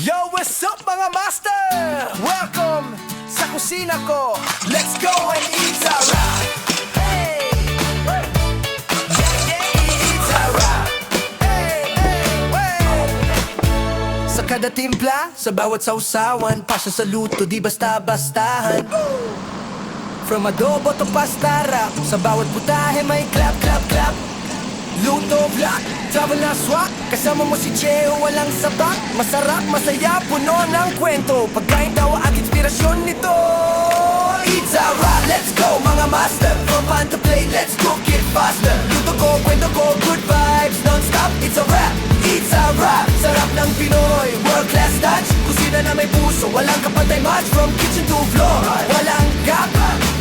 Yo, what's up mga master? Welcome sa kusina ko. Let's go and eat sarap. Hey! Yeah, eat sarap. Hey, hey, hey. Sa kada timpla, sa bawat sausawan, pasya sa luto, di basta-bastahan. From adobo to pasta rap, sa bawat putahe may clap, clap, clap. Luto vlog, travel na swak, kasama mo si Cheo, walang sabak. Masarap, masaya, puno ng kwento, pagkain daw ang inspirasyon nito. It's a wrap, let's go mga master. From pan to plate, let's cook it faster. Luto ko, kwento ko, good vibes non-stop. It's a wrap, it's a wrap. Sarap ng Pinoy, world class touch. Kusina na may puso, walang kapantay match. From kitchen to floor, walang gap.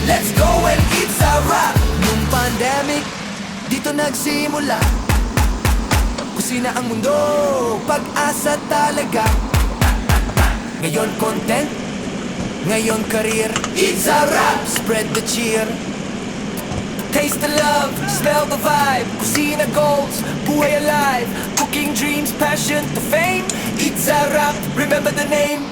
Let's go and it's a wrap. Nung pandemic, dito nagsimula. Kusina ang mundo, pag-asa talaga. Ngayon content, ngayon career. It's a wrap, spread the cheer. Taste the love, smell the vibe. Kusina goals, buhay alive. Cooking dreams, passion to fame. It's a wrap, remember the name.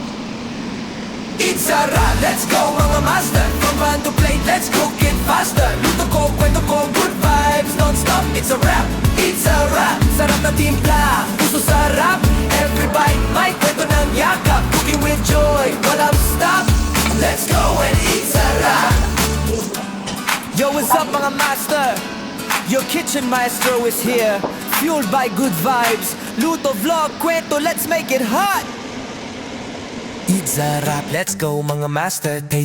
It's a wrap, let's go mga master. From pan to plate, let's cook it faster. Luto ko, kwento ko, good vibes non-stop. It's a wrap, it's a wrap. Sarap na timpla, puso sarap. Every bite, may kwento ng yakap. Cooking with joy, walang stop. Let's go and it's a wrap. Yo, what's up mga master? Your kitchen maestro is here. Fueled by good vibes. Luto vlog, kwento, let's make it hot. It's a wrap, let's go mga master. Taste